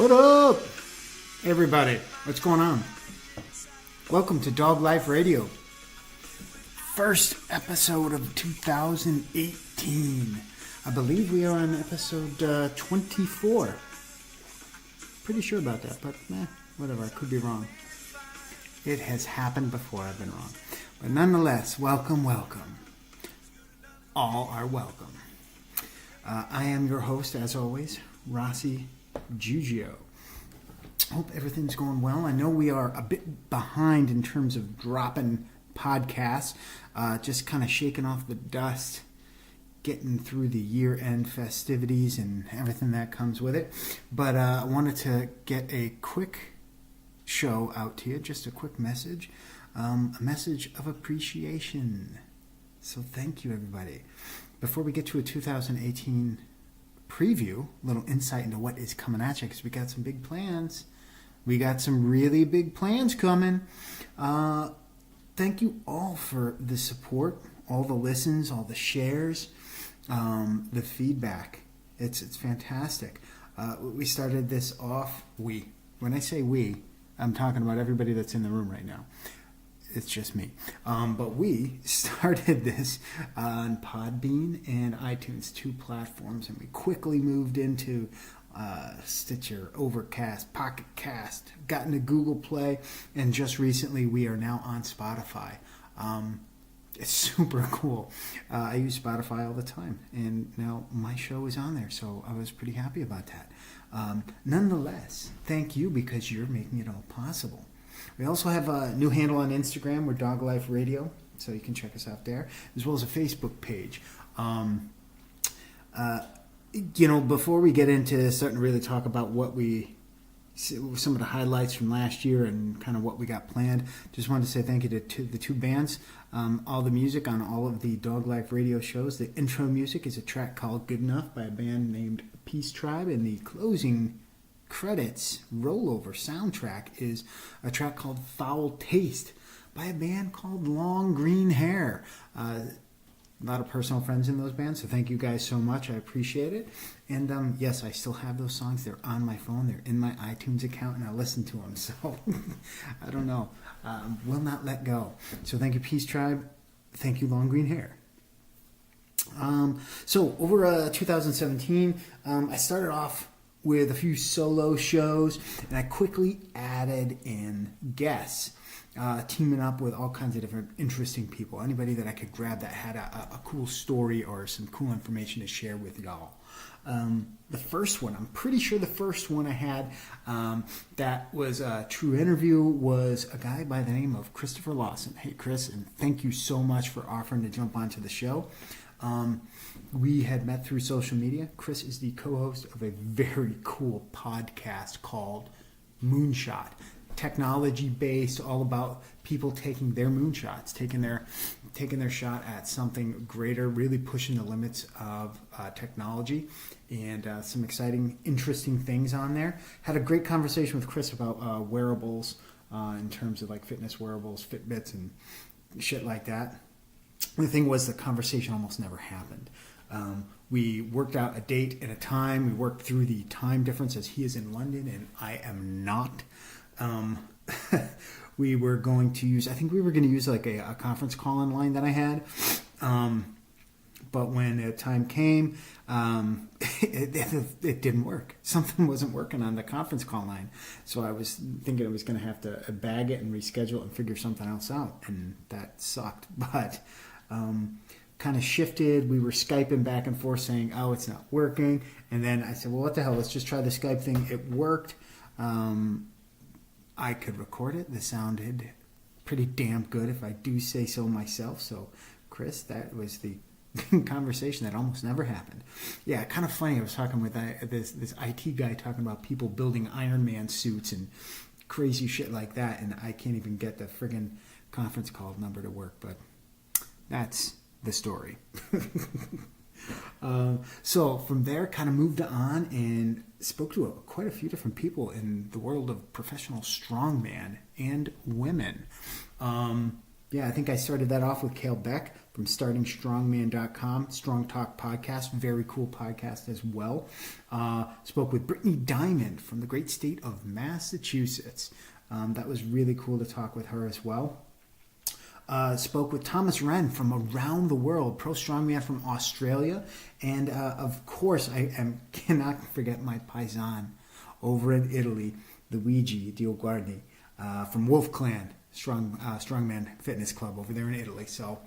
What up, everybody? What's going on? Welcome to Dog Life Radio. First episode of 2018. I believe we are on episode 24. Pretty sure about that, but whatever. I could be wrong. It has happened before. I've been wrong. But nonetheless, welcome. All are welcome. I am your host, as always, Rossi Giugio. Hope everything's going well. I know we are a bit behind in terms of dropping podcasts, just kind of shaking off the dust, getting through the year-end festivities and everything that comes with it. But I wanted to get a quick show out to you, just a quick message, a message of appreciation. So thank you, everybody. Before we get to a 2018 preview, a little insight into what is coming at you, because we got some big plans. We got some really big plans coming. Thank you all for the support, all the listens, all the shares, the feedback. It's fantastic. We started this off, when I say we, I'm talking about everybody that's in the room right now. It's just me. But we started this on Podbean and iTunes, 2 platforms, and we quickly moved into Stitcher, Overcast, Pocket Cast, got into Google Play, and just recently we are now on Spotify. It's super cool. I use Spotify all the time, and now my show is on there, so I was pretty happy about that. Nonetheless, thank you, because you're making it all possible. We also have a new handle on Instagram. We're Dog Life Radio, so you can check us out there, as well as a Facebook page. Before we get into starting to really talk about some of the highlights from last year and kind of what we got planned, just wanted to say thank you to the 2 bands. All the music on all of the Dog Life Radio shows. The intro music is a track called Good Enough by a band named Peace Tribe, and the closing credits rollover soundtrack is a track called Foul Taste by a band called Long Green Hair. A lot of personal friends in those bands, so thank you guys so much. I appreciate it. And yes, I still have those songs. They're on my phone. They're in my iTunes account, and I listen to them. So I don't know. Will not let go. So thank you, Peace Tribe. Thank you, Long Green Hair. So over 2017, I started off with a few solo shows, and I quickly added in guests, teaming up with all kinds of different interesting people, anybody that I could grab that had a cool story or some cool information to share with y'all. The first one, I'm pretty sure the first one I had that was a true interview was a guy by the name of Christopher Lawson. Hey, Chris, and thank you so much for offering to jump onto the show. We had met through social media. Chris is the co-host of a very cool podcast called Moonshot. Technology-based, all about people taking their moonshots, taking their shot at something greater, really pushing the limits of technology, and some exciting, interesting things on there. Had a great conversation with Chris about wearables in terms of like fitness wearables, Fitbits, and shit like that. The thing was, the conversation almost never happened. We worked out a date and a time. We worked through the time difference, as he is in London and I am not. We were going to use like a conference call in line that I had. But when the time came, it didn't work. Something wasn't working on the conference call line. So I was thinking I was going to have to bag it and reschedule it and figure something else out. And that sucked. But kind of shifted. We were Skyping back and forth saying, oh, it's not working. And then I said, well, what the hell? Let's just try the Skype thing. It worked. I could record it. The sounded pretty damn good, if I do say so myself. So, Chris, that was the conversation that almost never happened. Yeah, kind of funny. I was talking with this IT guy talking about people building Iron Man suits and crazy shit like that, and I can't even get the friggin' conference call number to work, but that's the story. So from there, kind of moved on and spoke to quite a few different people in the world of professional strongman and women. Yeah, I think I started that off with Cale Beck from StartingStrongman.com, Strong Talk Podcast. Very cool podcast as well. Spoke with Brittany Diamond from the great state of Massachusetts. That was really cool to talk with her as well. Spoke with Thomas Wren from around the world, pro strongman from Australia. And of course, cannot forget my paisan over in Italy, Luigi Dioguardi from Wolf Clan. Strongman Fitness Club over there in Italy. So,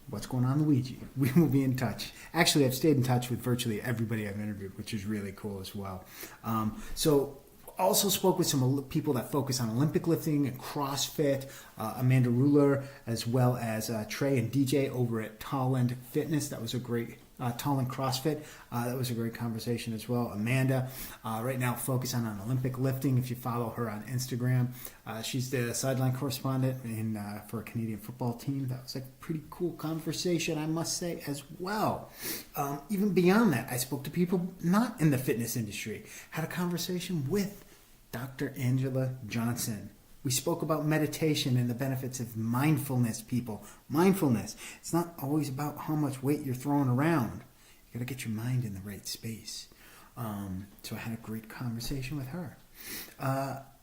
what's going on, Luigi? We will be in touch. Actually, I've stayed in touch with virtually everybody I've interviewed, which is really cool as well. Also spoke with some people that focus on Olympic lifting and CrossFit, Amanda Ruler, as well as Trey and DJ over at Tallend Fitness. That was a great Tallend CrossFit. That was a great conversation as well. Amanda, right now focusing on Olympic lifting. If you follow her on Instagram, she's the sideline correspondent for a Canadian football team. That was a pretty cool conversation, I must say, as well. Even beyond that, I spoke to people not in the fitness industry. Had a conversation with Dr. Angela Johnson. We spoke about meditation and the benefits of mindfulness, people. Mindfulness. It's not always about how much weight you're throwing around. You got to get your mind in the right space. So I had a great conversation with her.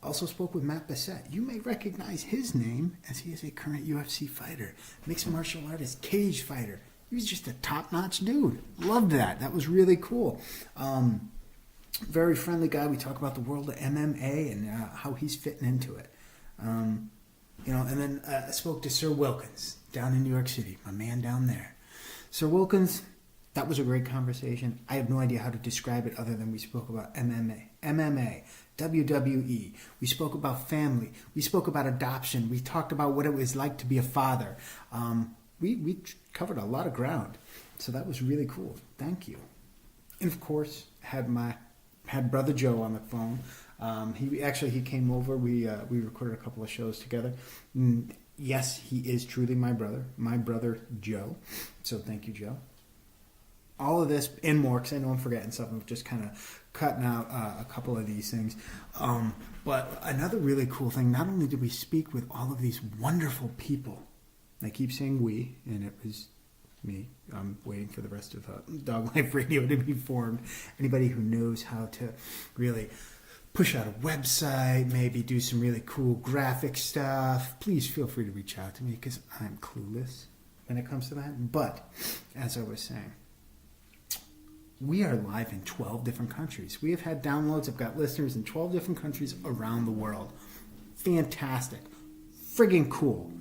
Also spoke with Matt Bissett. You may recognize his name as he is a current UFC fighter, mixed martial artist, cage fighter. He was just a top-notch dude. Loved that. That was really cool. Very friendly guy. We talk about the world of MMA and how he's fitting into it. And then I spoke to Sir Wilkins down in New York City, my man down there. Sir Wilkins, that was a great conversation. I have no idea how to describe it other than we spoke about MMA, WWE. We spoke about family. We spoke about adoption. We talked about what it was like to be a father. We covered a lot of ground. So that was really cool. Thank you. And of course, had Brother Joe on the phone. He came over. We recorded a couple of shows together. Yes, he is truly my brother Joe. So thank you, Joe. All of this and more, because I know I'm forgetting something. I'm just kind of cutting out a couple of these things. But another really cool thing, not only did we speak with all of these wonderful people, I keep saying we, and it was me. I'm waiting for the rest of Dog Life Radio to be formed. Anybody who knows how to really push out a website, maybe do some really cool graphic stuff, please feel free to reach out to me because I'm clueless when it comes to that. But as I was saying, we are live in 12 different countries. We have had downloads. I've got listeners in 12 different countries around the world. Fantastic. Friggin' cool.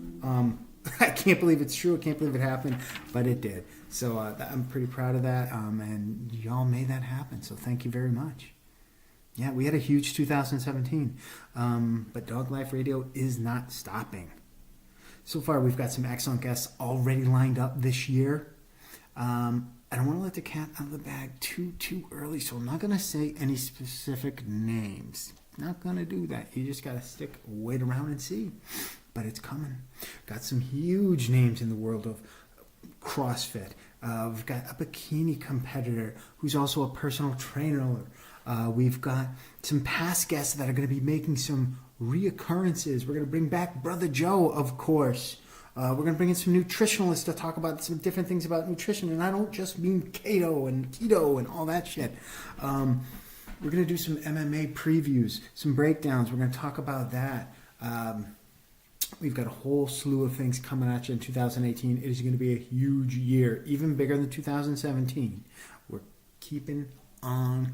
I can't believe it's true. I can't believe it happened, but it did. So I'm pretty proud of that, and y'all made that happen. So thank you very much. Yeah, we had a huge 2017, but Dog Life Radio is not stopping. So far, we've got some excellent guests already lined up this year. I don't want to let the cat out of the bag too early, so I'm not going to say any specific names. Not going to do that. You just got to wait around and see. But it's coming. Got some huge names in the world of CrossFit. We've got a bikini competitor who's also a personal trainer. We've got some past guests that are going to be making some reoccurrences. We're going to bring back Brother Joe, of course. We're going to bring in some nutritionalists to talk about some different things about nutrition. And I don't just mean keto and all that shit. We're going to do some MMA previews, some breakdowns. We're going to talk about that. We've got a whole slew of things coming at you in 2018. It is going to be a huge year, even bigger than 2017. We're keeping on.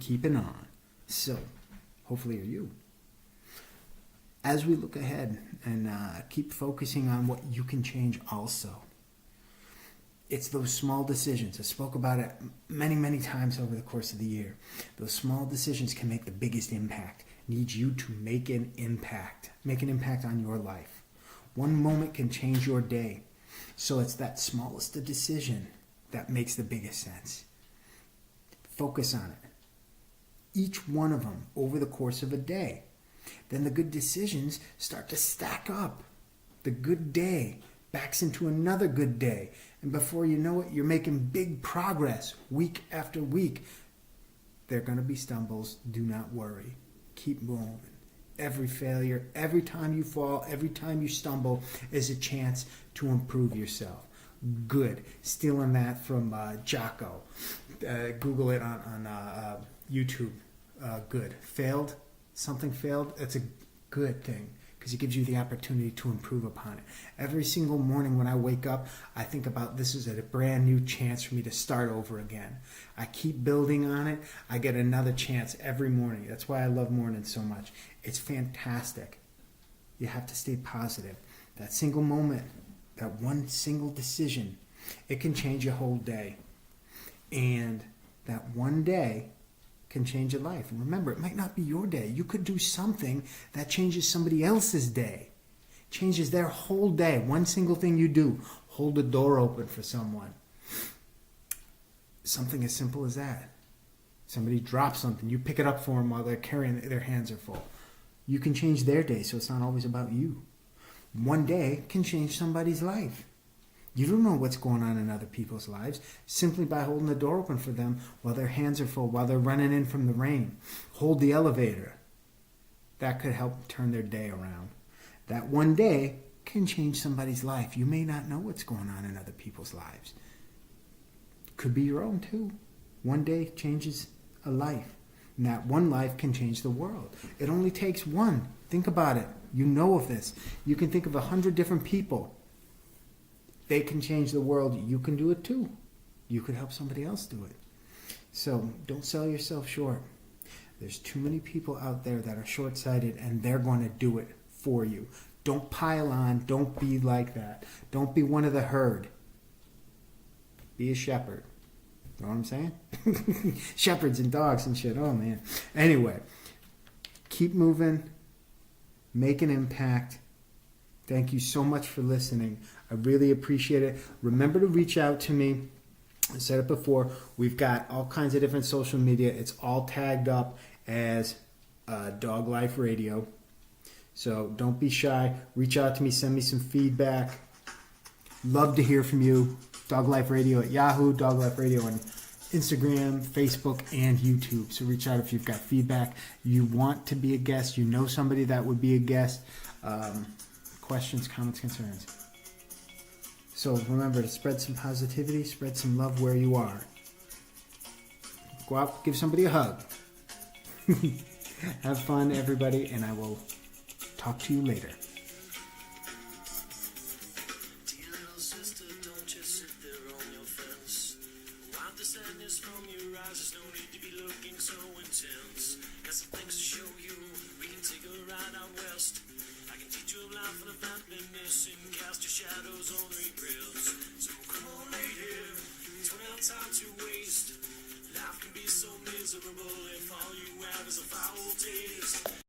So, hopefully are you. As we look ahead and keep focusing on what you can change also, it's those small decisions. I spoke about it many, many times over the course of the year. Those small decisions can make the biggest impact. Need you to make an impact on your life. One moment can change your day. So it's that smallest decision that makes the biggest sense. Focus on it. Each one of them over the course of a day. Then the good decisions start to stack up. The good day backs into another good day. And before you know it, you're making big progress week after week. There are going to be stumbles. Do not worry. Keep moving. every failure, every time you fall, every time you stumble is a chance to improve yourself. Good. Stealing that from Jocko. Google it on YouTube. Good. Failed? Something failed? That's a good thing because it gives you the opportunity to improve upon it. Every single morning when I wake up, I think about this is a brand new chance for me to start over again. I keep building on it. I get another chance every morning. That's why I love mornings so much. It's fantastic. You have to stay positive. That single moment, that one single decision, it can change your whole day. And that one day can change your life. And remember, it might not be your day. You could do something that changes somebody else's day, changes their whole day. One single thing you do, hold the door open for someone. Something as simple as that. Somebody drops something, you pick it up for them while they're carrying it, their hands are full. You can change their day, so it's not always about you. One day can change somebody's life. You don't know what's going on in other people's lives simply by holding the door open for them while their hands are full, while they're running in from the rain. Hold the elevator. That could help turn their day around. That one day can change somebody's life. You may not know what's going on in other people's lives. Could be your own too. One day changes a life. And that one life can change the world. It only takes one. Think about it. You know of this. You can think of 100 different people. They can change the world. You can do it too. You could help somebody else do it. So don't sell yourself short. There's too many people out there that are short-sighted and they're going to do it for you. Don't pile on. Don't be like that. Don't be one of the herd. Be a shepherd. You know what I'm saying? Shepherds and dogs and shit. Oh, man. Anyway, keep moving. Make an impact. Thank you so much for listening. I really appreciate it. Remember to reach out to me. I said it before. We've got all kinds of different social media. It's all tagged up as Dog Life Radio. So don't be shy. Reach out to me. Send me some feedback. Love to hear from you. Dog Life Radio at Yahoo. Dog Life Radio on Instagram, Facebook, and YouTube. So reach out if you've got feedback. You want to be a guest. You know somebody that would be a guest. Questions, comments, concerns. So remember to spread some positivity, spread some love where you are. Go out, give somebody a hug. Have fun, everybody, and I will talk to you later. Shadows on the grills. So come on, lady, don't have time to waste. Life can be so miserable if all you have is a foul taste.